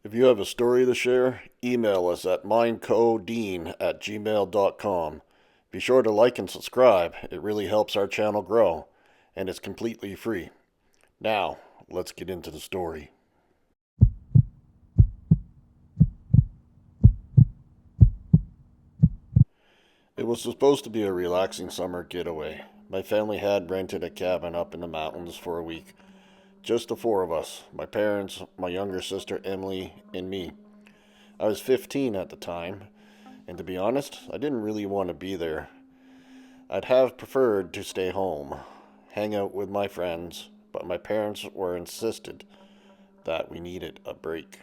If you have a story to share, email us at mindcodean@gmail.com. Be sure to like and subscribe. It really helps our channel grow, and it's completely free. Now, let's get into the story. It was supposed to be a relaxing summer getaway. My family had rented a cabin up in the mountains for a week. Just the four of us, my parents, my younger sister Emily, and me. I was 15 at the time, and to be honest, I didn't really want to be there. I'd have preferred to stay home, hang out with my friends, but my parents were insisted that we needed a break.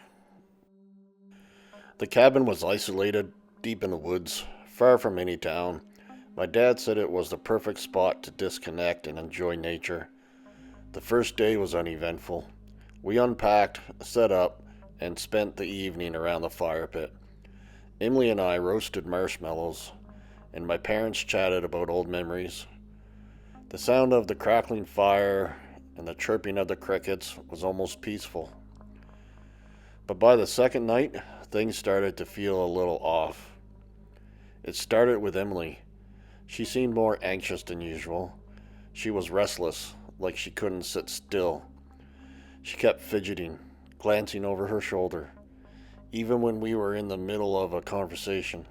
The cabin was isolated, deep in the woods, far from any town. My dad said it was the perfect spot to disconnect and enjoy nature. The first day was uneventful. We unpacked, set up, and spent the evening around the fire pit. Emily and I roasted marshmallows, and my parents chatted about old memories. The sound of the crackling fire and the chirping of the crickets was almost peaceful. But by the second night, things started to feel a little off. It started with Emily. She seemed more anxious than usual. She was restless, like she couldn't sit still. She kept fidgeting, glancing over her shoulder, even when we were in the middle of a conversation.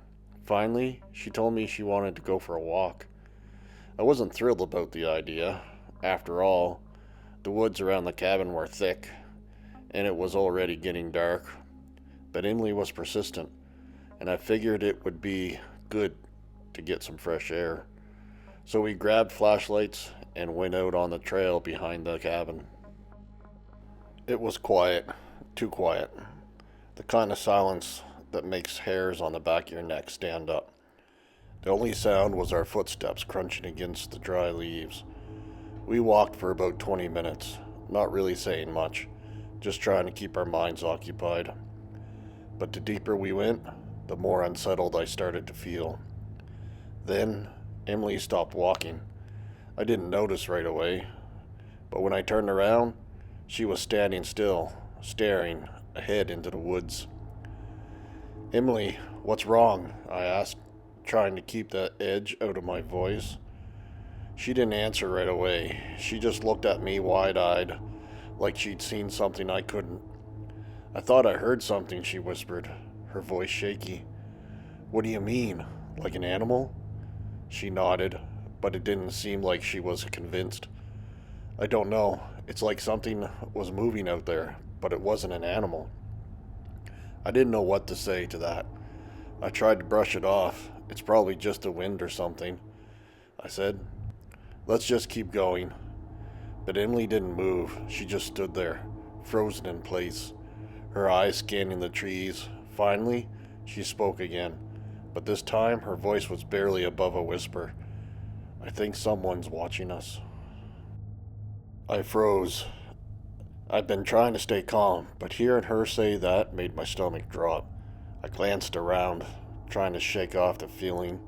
Finally, she told me she wanted to go for a walk. I wasn't thrilled about the idea. After all, the woods around the cabin were thick, and it was already getting dark. But Emily was persistent, and I figured it would be good to get some fresh air. So we grabbed flashlights and went out on the trail behind the cabin. It was quiet, too quiet. The kind of silence that makes hairs on the back of your neck stand up. The only sound was our footsteps crunching against the dry leaves. We walked for about 20 minutes, not really saying much, just trying to keep our minds occupied. But the deeper we went, the more unsettled I started to feel. Then, Emily stopped walking. I didn't notice right away, but when I turned around, she was standing still, staring ahead into the woods. Emily, what's wrong? I asked, trying to keep the edge out of my voice. She didn't answer right away. She just looked at me wide eyed, like she'd seen something I couldn't. I thought I heard something, she whispered, her voice shaky. What do you mean? Like an animal? She nodded, but it didn't seem like she was convinced. I don't know. It's like something was moving out there, but it wasn't an animal. I didn't know what to say to that. I tried to brush it off. It's probably just the wind or something, I said. Let's just keep going. But Emily didn't move. She just stood there, frozen in place, her eyes scanning the trees. Finally, she spoke again, but this time her voice was barely above a whisper. I think someone's watching us. I froze. I'd been trying to stay calm, but hearing her say that made my stomach drop. I glanced around, trying to shake off the feeling,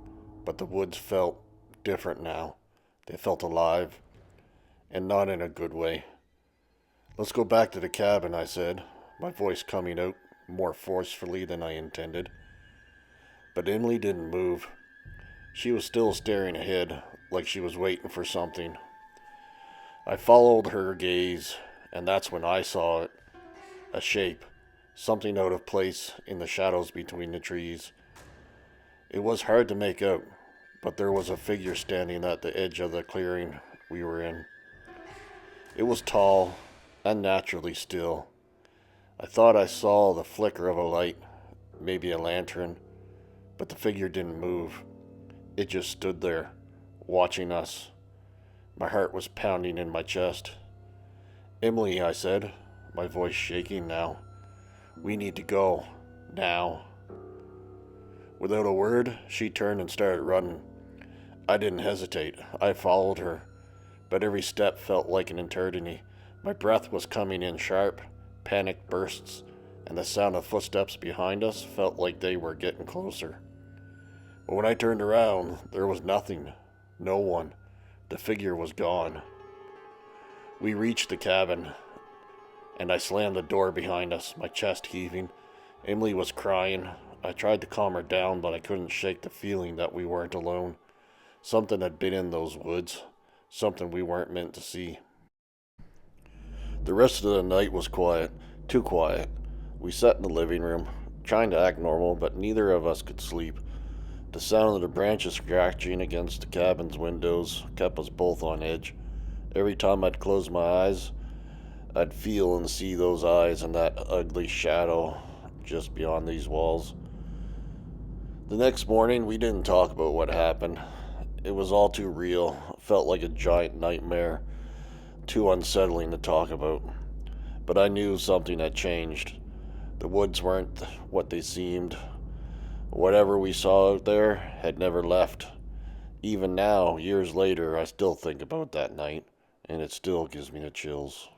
but the woods felt different now. They felt alive, and not in a good way. Let's go back to the cabin, I said, my voice coming out more forcefully than I intended. But Emily didn't move. She was still staring ahead, like she was waiting for something. I followed her gaze, and that's when I saw it. A shape, something out of place in the shadows between the trees. It was hard to make out, but there was a figure standing at the edge of the clearing we were in. It was tall, unnaturally still. I thought I saw the flicker of a light, maybe a lantern, but the figure didn't move. It just stood there, watching us. My heart was pounding in my chest. Emily, I said, my voice shaking now. We need to go. Now. Without a word, she turned and started running. I didn't hesitate. I followed her, but every step felt like an eternity. My breath was coming in sharp, panicked bursts, and the sound of footsteps behind us felt like they were getting closer. But when I turned around, there was nothing. No one. The figure was gone. We reached the cabin, and I slammed the door behind us, my chest heaving. Emily was crying. I tried to calm her down, but I couldn't shake the feeling that we weren't alone. Something had been in those woods, something we weren't meant to see. The rest of the night was quiet, too quiet. We sat in the living room, trying to act normal, but neither of us could sleep. The sound of the branches scratching against the cabin's windows kept us both on edge. Every time I'd close my eyes, I'd feel and see those eyes and that ugly shadow just beyond these walls. The next morning, we didn't talk about what happened. It was all too real. It felt like a giant nightmare, too unsettling to talk about. But I knew something had changed. The woods weren't what they seemed. Whatever we saw out there had never left. Even now, years later, I still think about that night, and it still gives me the chills.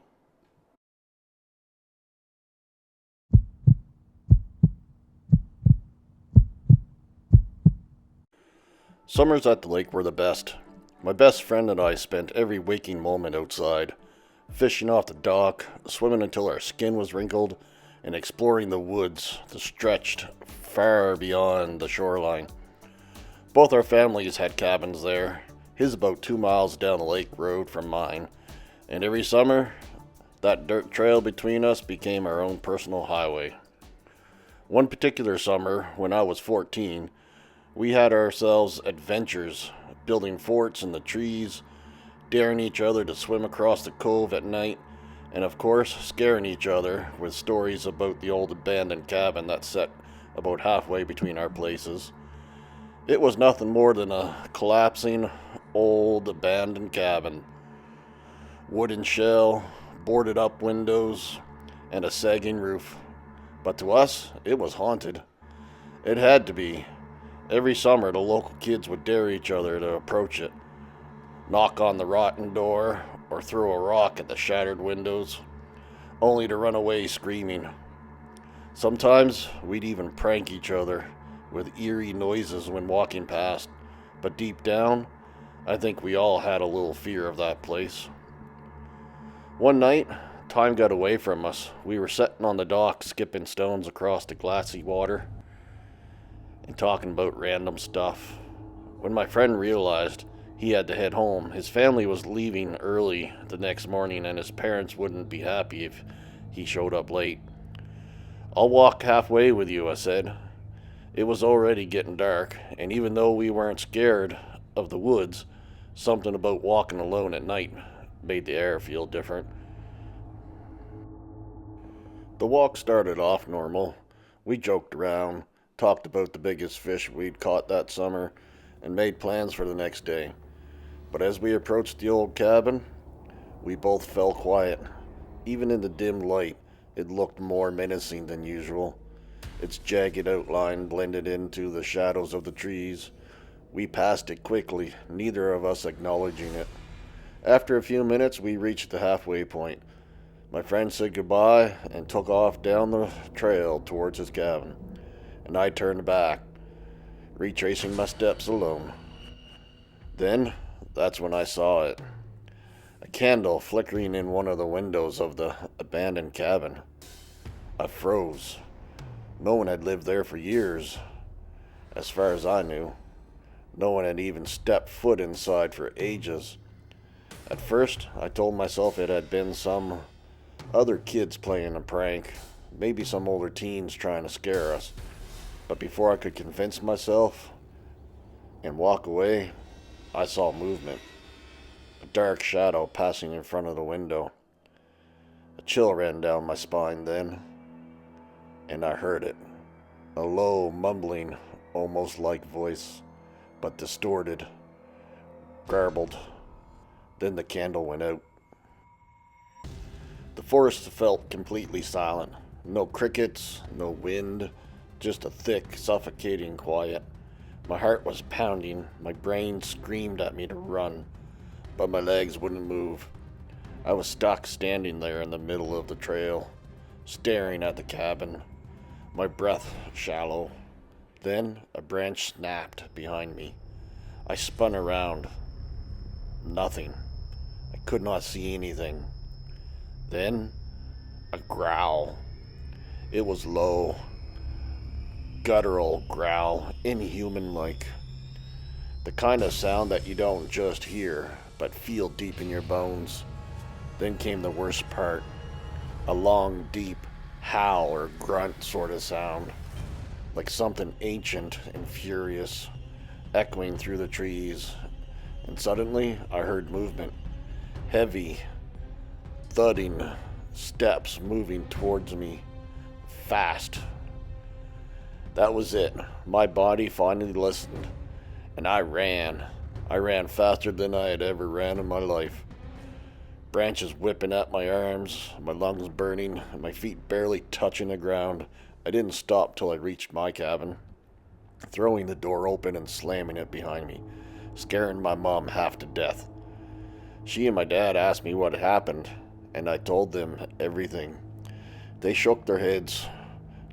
Summers at the lake were the best. My best friend and I spent every waking moment outside, fishing off the dock, swimming until our skin was wrinkled, and exploring the woods that stretched far beyond the shoreline. Both our families had cabins there, his about 2 miles down the lake road from mine, and every summer, that dirt trail between us became our own personal highway. One particular summer, when I was 14, we had ourselves adventures, building forts in the trees, daring each other to swim across the cove at night, and of course, scaring each other with stories about the old abandoned cabin that sat about halfway between our places. It was nothing more than a collapsing, old abandoned cabin. Wooden shell, boarded up windows, and a sagging roof. But to us, it was haunted. It had to be. Every summer, the local kids would dare each other to approach it, knock on the rotten door, or throw a rock at the shattered windows, only to run away screaming. Sometimes we'd even prank each other with eerie noises when walking past, but deep down, I think we all had a little fear of that place. One night, time got away from us. We were sitting on the dock, skipping stones across the glassy water and talking about random stuff. When my friend realized he had to head home, his family was leaving early the next morning and his parents wouldn't be happy if he showed up late. "I'll walk halfway with you," I said. It was already getting dark, and even though we weren't scared of the woods, something about walking alone at night made the air feel different. The walk started off normal. We joked around, talked about the biggest fish we'd caught that summer, and made plans for the next day. But as we approached the old cabin, we both fell quiet. Even in the dim light, it looked more menacing than usual. Its jagged outline blended into the shadows of the trees. We passed it quickly, neither of us acknowledging it. After a few minutes, we reached the halfway point. My friend said goodbye and took off down the trail towards his cabin, and I turned back, retracing my steps alone. Then, that's when I saw it. A candle flickering in one of the windows of the abandoned cabin. I froze. No one had lived there for years, as far as I knew. No one had even stepped foot inside for ages. At first, I told myself it had been some other kids playing a prank, maybe some older teens trying to scare us. But before I could convince myself and walk away, I saw movement. A dark shadow passing in front of the window. A chill ran down my spine then, and I heard it. A low, mumbling, almost like voice, but distorted, garbled. Then the candle went out. The forest felt completely silent. No crickets, no wind, just a thick, suffocating quiet. My heart was pounding, my brain screamed at me to run, but my legs wouldn't move. I was stuck standing there in the middle of the trail, staring at the cabin, my breath shallow. Then a branch snapped behind me. I spun around. Nothing. I could not see anything. Then a growl. It was low, guttural growl, inhuman like. The kind of sound that you don't just hear, but feel deep in your bones. Then came the worst part, a long, deep howl or grunt sort of sound, like something ancient and furious, echoing through the trees. And suddenly I heard movement, heavy, thudding steps moving towards me, fast. That was it. My body finally listened, and I ran. I ran faster than I had ever ran in my life. Branches whipping at my arms, my lungs burning, and my feet barely touching the ground. I didn't stop till I reached my cabin, throwing the door open and slamming it behind me, scaring my mom half to death. She and my dad asked me what had happened, and I told them everything. They shook their heads,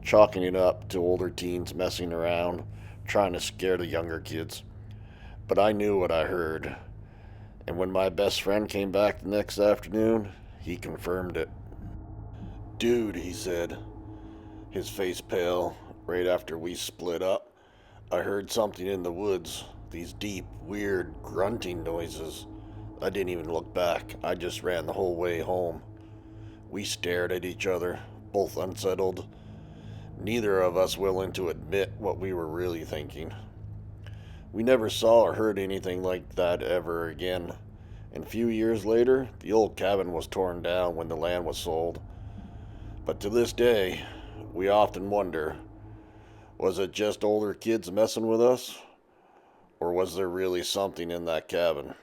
chalking it up to older teens messing around, trying to scare the younger kids. But I knew what I heard, and when my best friend came back the next afternoon, he confirmed it. Dude, he said, his face pale, right after we split up, I heard something in the woods, these deep, weird, grunting noises. I didn't even look back, I just ran the whole way home. We stared at each other, both unsettled, neither of us willing to admit what we were really thinking. We never saw or heard anything like that ever again. And a few years later, the old cabin was torn down when the land was sold. But to this day, we often wonder, was it just older kids messing with us? Or was there really something in that cabin?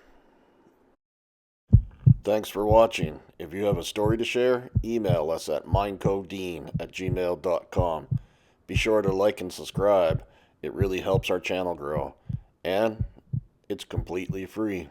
Thanks for watching. If you have a story to share, email us at mindcodean@gmail.com. Be sure to like and subscribe. It really helps our channel grow. And it's completely free.